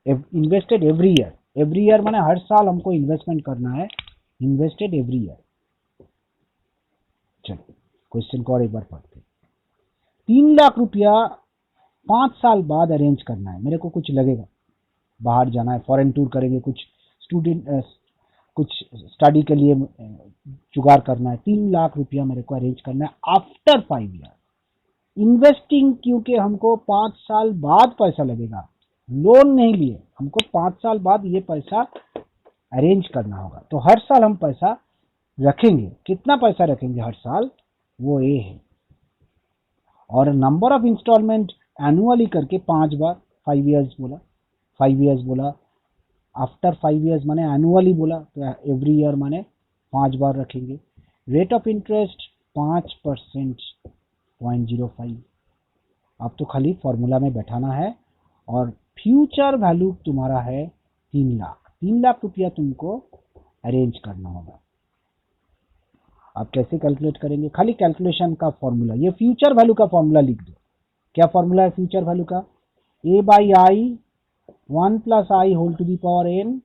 Speaker 1: invested every year, every year माने हर साल हमको इन्वेस्टमेंट करना है, इन्वेस्टेड एवरी ईयर। चलो क्वेश्चन को और एक बार पढ़ते। 3 लाख रुपया 5 साल बाद अरेंज करना है। मेरे को कुछ लगेगा, बाहर जाना है, फॉरेन टूर करेंगे, कुछ कुछ स्टडी के लिए जुगाड़ करना है। 3 लाख रुपया मेरे को अरेंज करना है आफ्टर 5 ईयर। इन्वेस्टिंग, क्योंकि हमको 5 साल बाद पैसा लगेगा, लोन नहीं लिए, हमको 5 साल बाद ये पैसा अरेंज करना होगा। तो हर साल हम पैसा रखेंगे। कितना पैसा रखेंगे हर साल, वो ये है। और नंबर ऑफ इंस्टॉलमेंट एनुअली करके 5 बार, 5 इयर्स बोला, 5 इयर्स बोला, आफ्टर 5 इयर्स माने एनुअली बोला, तो एवरी ईयर माने 5 बार रखेंगे। Rate of interest 5% 0.05। अब तो खाली फॉर्मूला में बैठाना है। और फ्यूचर वैल्यू तुम्हारा है 3 लाख। 3 लाख रुपया तुमको अरेंज करना होगा। आप कैसे कैलकुलेट करेंगे, खाली कैलकुलेशन का फॉर्मूला, ये फ्यूचर वैल्यू का फॉर्मूला लिख दो। क्या फॉर्मूला है फ्यूचर वैल्यू का, A/I 1 + I whole to the power n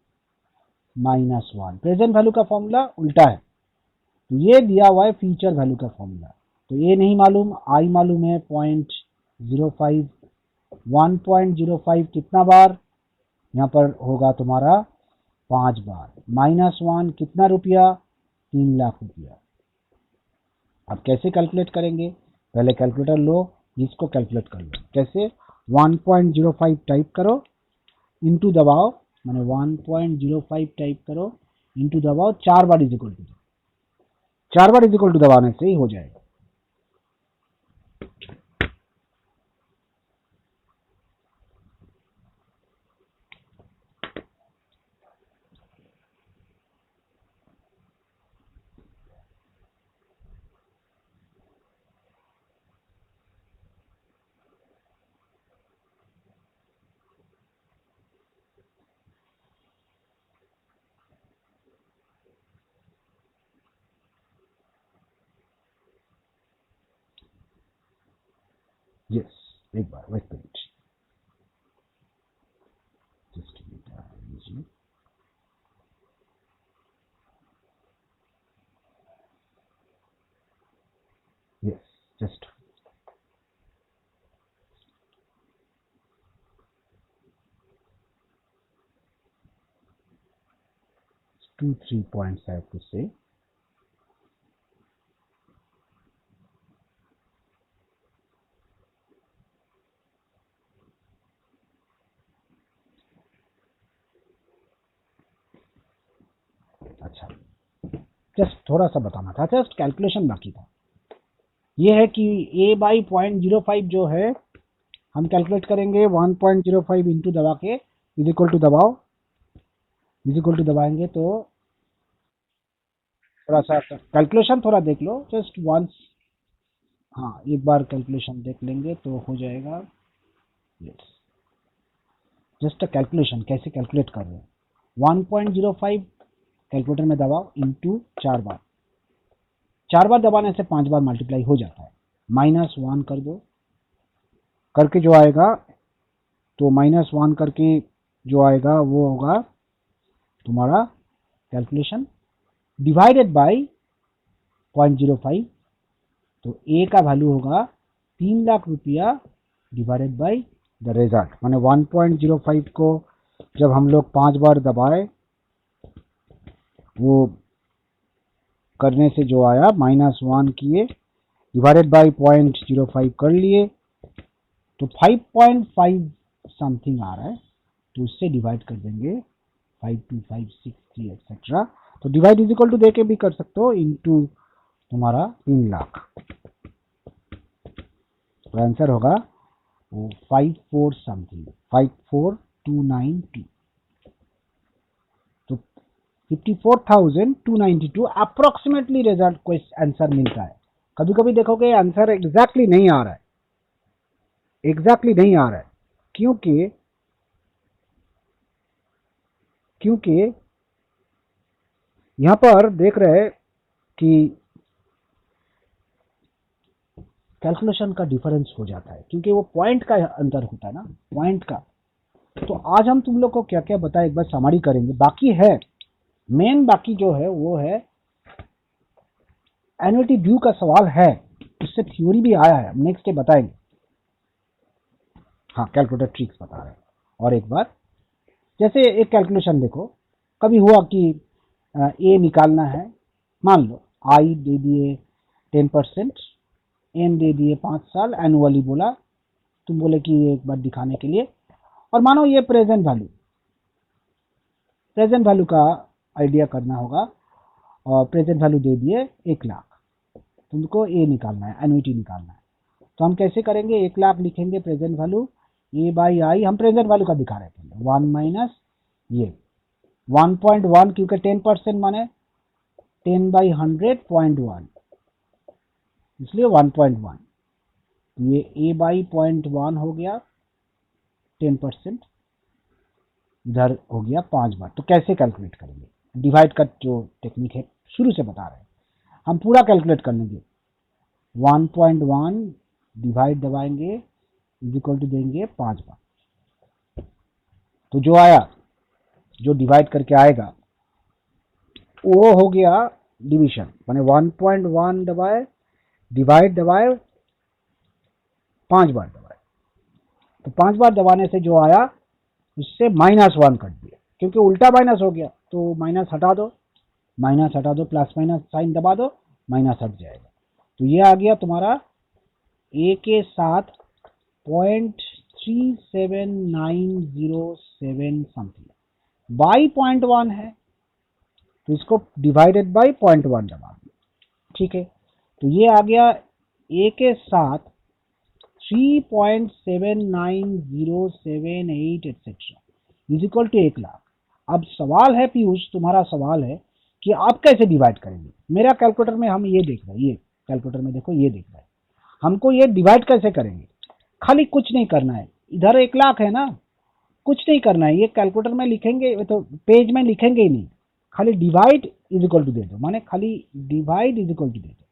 Speaker 1: -1। Present value का फॉर्मूला उल्टा है, तो ये दिया हुआ है फ्यूचर वैल्यू का फॉर्मूला। तो ये नहीं मालूम, I मालूम है 0.05, 1.05 कितना बार, यहाँ पर होगा तुम्हारा 5 बार, -1 कितना रुपया, 3 लाख रुपया। अब कैसे कैलकुलेट करेंगे, पहले कैलकुलेटर लो, इसको कैलकुलेट कर लो। कैसे, 1.05 टाइप करो, इंटू दबाओ, मैंने 1.05 टाइप करो, इंटू दबाओ, 4 बार इज इक्वल टू, 4 बार इज इक्वल टू दबाने से ही हो जाएगा। यस, एक बार वेट मिनट, जस्ट लीजिए। Yes, just 23 points I have to say। अच्छा, जस्ट थोड़ा सा बताना था, जस्ट कैलकुलेशन बाकी था। ये है कि a बाई 0.05 जो है हम कैलकुलेट करेंगे 1.05 इंटू दबा के इज इक्वल टू दबाओ, इज इक्वल टू दबाएंगे तो थोड़ा सा कैलकुलेशन थोड़ा देख लो जस्ट वंस। हाँ, एक बार कैलकुलेशन देख लेंगे तो हो जाएगा। यस, जस्ट कैलकुलेशन कैसे कैलकुलेट कर रहे हैं। 1.05 कैलकुलेटर में दबाओ इंटू 4 बार, 4 बार दबाने से 5 बार मल्टीप्लाई हो जाता है। -1 कर दो, करके जो आएगा तो -1 करके जो आएगा वो होगा तुम्हारा कैलकुलेशन डिवाइडेड बाय 0.05। तो ए का वैल्यू होगा 3 लाख रुपया डिवाइडेड बाय द रिजल्ट, माने 1.05 को जब हम लोग 5 बार दबाए वो करने से जो आया -1 किए डिवाइडेड बाय 0.05 कर लिए तो 5.5 समथिंग आ रहा है, तो उससे डिवाइड कर देंगे 52563 एक्सेट्रा। तो डिवाइड इज इक्वल टू दे के भी कर सकते हो इंटू तुम्हारा 3 लाख, तो आंसर होगा 54 समथिंग 54292। तो 54,292 अप्रोक्सीमेटली रिजल्ट को आंसर मिलता है। कभी कभी देखोगे आंसर एग्जैक्टली नहीं आ रहा है, एग्जैक्टली नहीं आ रहा है, क्योंकि यहां पर देख रहे हैं कि कैलकुलेशन का डिफरेंस हो जाता है, क्योंकि वो पॉइंट का अंतर होता है ना, पॉइंट का। तो आज हम तुम लोग को क्या क्या बताए एक बार समरी करेंगे, बाकी है मेन, बाकी जो है वो है एनुअलिटी ड्यू का सवाल है, उससे थ्योरी भी आया है, नेक्स्ट डे बताएंगे। हाँ, कैलकुलेटर ट्रिक्स बता रहे हैं। और एक बार जैसे एक कैलकुलेशन देखो, कभी हुआ कि ए निकालना है, मान लो आई दे दिए 10%, एन दे दिए 5 साल, एनुअली बोला, तुम बोले कि एक बार दिखाने के लिए, और मानो ये प्रेजेंट वैल्यू का आइडिया करना होगा, और प्रेजेंट वैल्यू दे दिए 1 लाख, तुमको ए निकालना है, एनुइटी निकालना है। तो हम कैसे करेंगे, 1 लाख लिखेंगे present value, A by I, हम प्रेजेंट वैल्यू का दिखा रहे थे, 1 माइनस ये 1.1, क्योंकि 10% माने 10/100.1, इसलिए 1.1, ये ए बाई 0.1 हो गया 10%, इधर हो गया 5 बार। तो कैसे कैलकुलेट करेंगे, डिवाइड का जो टेक्निक है शुरू से बता रहे हैं, हम पूरा कैलकुलेट कर लेंगे। 1.1 डिवाइड दबाएंगे इज इक्वल टू देंगे 5 बार, तो जो आया, जो डिवाइड करके आएगा वो हो गया डिवीजन, माने 1.1 दबाए, डिवाइड दबाए, 5 बार दबाए, तो 5 बार दबाने से जो आया उससे -1 कट दिया, क्योंकि उल्टा माइनस हो गया, तो माइनस हटा दो, प्लस माइनस साइन दबा दो, माइनस हट जाएगा। तो ये आ गया तुम्हारा ए के साथ 0.37907 समथिंग, बाई 0.1 है, तो इसको डिवाइडेड बाई 0.1 दबा दिया, ठीक है। तो ये आ गया ए के साथ 3.79078 etcetera is equal to 1 lakh. अब सवाल है पीयूष, तुम्हारा सवाल है कि आप कैसे डिवाइड करेंगे। मेरा कैलकुलेटर में हम ये देख रहे हैं, ये कैलकुलेटर में देखो ये देख रहे हैं, हमको ये डिवाइड कैसे करेंगे, खाली कुछ नहीं करना है, इधर 1 लाख है ना, कुछ नहीं करना है, ये कैलकुलेटर में लिखेंगे, तो पेज में लिखेंगे ही नहीं, खाली डिवाइड इज इक्वल टू दे दो, माने खाली डिवाइड इज इक्वल टू दे दो,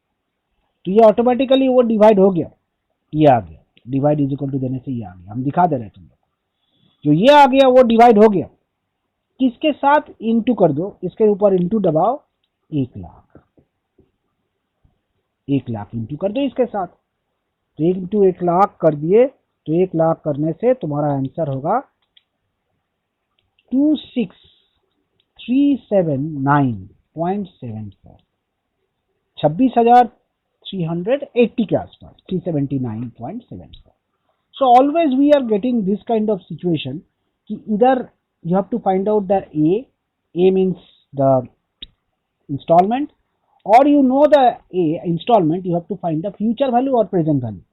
Speaker 1: तो ये ऑटोमेटिकली वो डिवाइड हो गया, ये आ गया डिवाइड इज इक्वल टू देने से ये आ गया, हम दिखा दे रहे हैं तुम लोग। जो ये आ गया वो डिवाइड हो गया, किसके साथ? इंटू कर दो, इसके ऊपर इंटू दबाओ, 1,00,000, 1,00,000 इंटू कर दो इसके साथ। तो 1 इंटू 1,00,000 कर दिए, तो 1,00,000 करने से तुम्हारा आंसर होगा 26,379.74, 26,380 के आसपास, 379.74। So always we are getting this kind of situation कि इधर you have to find out the A means the installment, or you know the A installment, you have to find the future value or present value.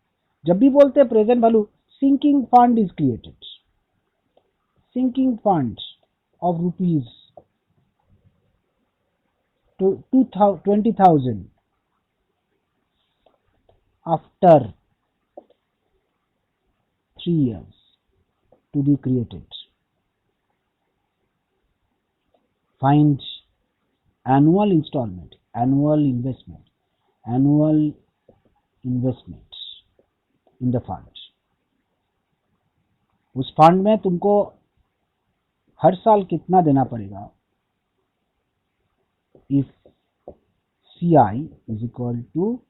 Speaker 1: जब भी बोलते हैं present value, sinking fund is created, sinking fund of rupees to 20,000 after 3 years to be created. Find annual installment, annual investment in the fund. उस फंड में तुमको हर साल कितना देना पड़ेगा? If CI is equal to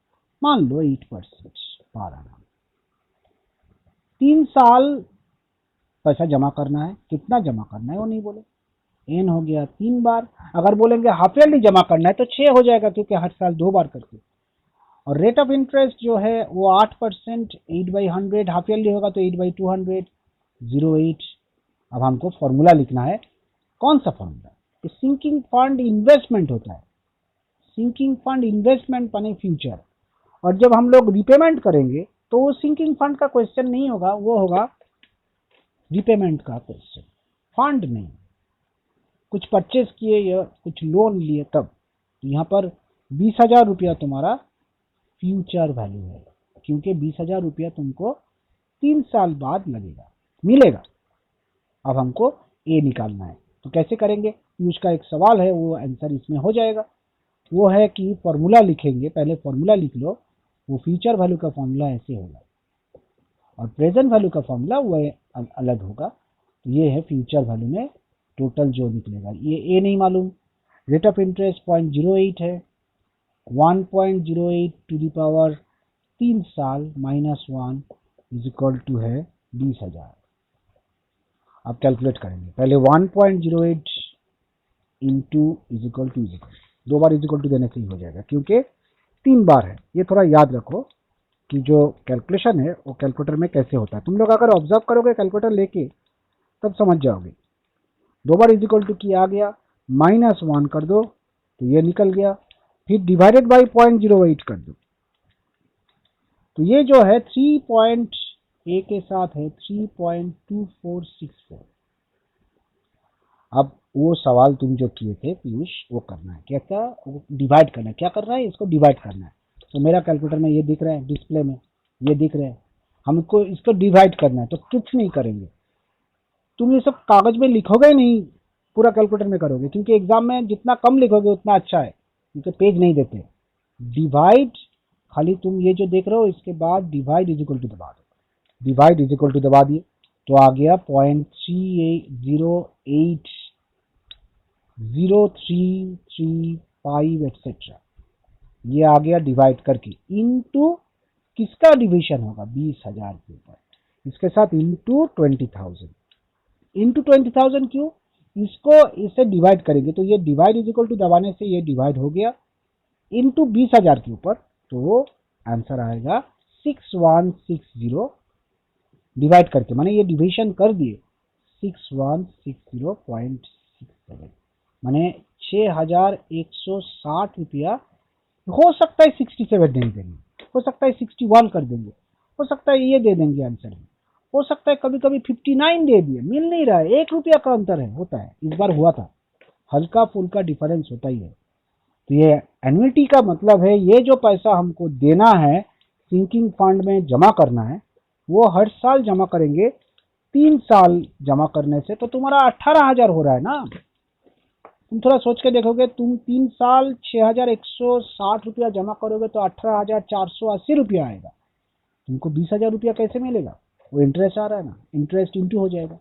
Speaker 1: मान लो 8% पर annum, 3 साल पैसा जमा करना है। कितना जमा करना है वो नहीं बोले, एन हो गया 3 बार। अगर बोलेंगे हाफ ईयरली जमा करना है तो 6 हो जाएगा, क्योंकि हर साल 2 बार करते। और रेट ऑफ इंटरेस्ट जो है वो 8%, 8/100, हाफ ईयरली होगा तो 8/200, 08। अब हमको फॉर्मूला लिखना है। कौन सा फॉर्मूला? सिंकिंग फंड इन्वेस्टमेंट होता है, सिंकिंग फंड इन्वेस्टमेंट बने फ्यूचर। और जब हम लोग रिपेमेंट करेंगे तो वो सिंकिंग फंड का क्वेश्चन नहीं होगा, वो होगा रिपेमेंट का क्वेश्चन, फंड नहीं। कुछ परचेज किए या कुछ लोन लिए तब। तो यहाँ पर 20,000 रुपया तुम्हारा फ्यूचर वैल्यू है, क्योंकि 20,000 रुपया तुमको 3 साल बाद लगेगा, मिलेगा। अब हमको ए निकालना है, तो कैसे करेंगे? उसका एक सवाल है, वो आंसर इसमें हो जाएगा। वो है कि फॉर्मूला लिखेंगे, पहले फॉर्मूला लिख लो। वो फ्यूचर वैल्यू का फॉर्मूला ऐसे होगा और प्रेजेंट वैल्यू का फॉर्मूला वो अलग होगा। तो ये है फ्यूचर वैल्यू में टोटल जो निकलेगा। ये ए नहीं मालूम, रेट ऑफ इंटरेस्ट 0.08 है, 1.08 टू द पावर 3 साल -1 इज इक्वल टू है 20,000। आप कैलकुलेट करेंगे, पहले 1.08 इंटू इज इक्वल टू 2 बार इज इक्वल टू देने से ही हो जाएगा, क्योंकि 3 बार है। ये थोड़ा याद रखो कि जो कैलकुलेशन है वो कैलकुलेटर में कैसे होता है। तुम लोग अगर ऑब्जर्व करोगे कैलकुलेटर लेके तब समझ जाओगे। 2 बार इज इक्वल टू किया गया, -1 कर दो तो ये निकल गया, फिर डिवाइडेड बाई 0.08 कर दो। तो ये जो है 3.A के साथ है 3.2464। अब वो सवाल तुम जो किए थे पीयूष, वो करना है क्या? क्या डिवाइड करना है? क्या करना है? इसको डिवाइड करना है। तो मेरा कैलकुलेटर में ये दिख रहा है, डिस्प्ले में ये दिख रहा है, हमको इसको डिवाइड करना है। तो कुछ नहीं करेंगे, तुम ये सब कागज में लिखोगे नहीं, पूरा कैलकुलेटर में करोगे, क्योंकि एग्जाम में जितना कम लिखोगे उतना अच्छा है, क्योंकि पेज नहीं देते। डिवाइड खाली तुम ये जो देख रहे हो, इसके बाद डिवाइड इज इक्वल टू दबा दो, डिवाइड इज इक्वल टू दबा दिए तो आ गया 0.380335 एक्सेट्रा। ये आ गया डिवाइड करके, इनटू किसका डिवीजन होगा? 20,000 के ऊपर, इसके साथ इनटू 20,000। इनटू 20,000 क्यों? इसको इससे डिवाइड करेंगे तो ये डिवाइड इज इक्वल टू दबाने से ये डिवाइड हो गया इनटू 20,000 के ऊपर, तो आंसर आएगा 6160 डिवाइड करके, माने ये डिवीजन कर दिए 6160.67, माने 6,160 रुपया। हो सकता है 67 नहीं देंगे, हो सकता है 61 कर देंगे, हो सकता है ये दे देंगे आंसर में, हो सकता है कभी कभी 59 दे दिए। मिल नहीं रहा है, 1 रुपया का अंतर है, होता है, इस बार हुआ था, हल्का फुल्का डिफरेंस होता ही है। तो ये एन्युइटी का मतलब है ये जो पैसा हमको देना है सिंकिंग फंड में जमा करना है, वो हर साल जमा करेंगे। 3 साल जमा करने से तो तुम्हारा 18,000 हो रहा है ना। तुम थोड़ा सोच के देखोगे, तुम 3 साल 6,160 रुपया जमा करोगे तो 18,480 रुपया आएगा। तुमको 20,000 रुपया कैसे मिलेगा? वो इंटरेस्ट आ रहा है ना, इंटरेस्ट इंटू हो जाएगा।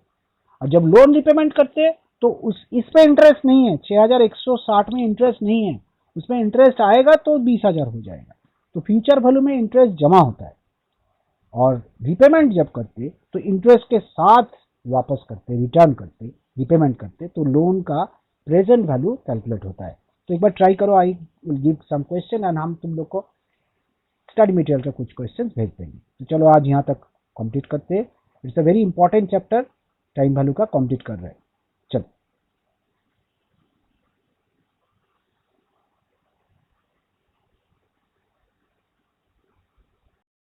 Speaker 1: और जब लोन रिपेमेंट करते तो उस इस पे इंटरेस्ट नहीं है, 6,160 में इंटरेस्ट नहीं है, उसमें इंटरेस्ट आएगा तो 20,000 हो जाएगा। तो फ्यूचर वैल्यू में इंटरेस्ट जमा होता है, और रिपेमेंट जब करते तो इंटरेस्ट के साथ वापस करते, रिटर्न करते, रिपेमेंट करते, तो लोन का प्रेजेंट वैल्यू कैलकुलेट होता है। तो एक बार ट्राई करो, I will give some question and हम तुम लोग को स्टडी मटेरियल का कुछ क्वेश्चन भेज देंगे। तो चलो आज यहाँ तक कंप्लीट करते हैं। It's a very important chapter, time value का कंप्लीट कर रहे हैं।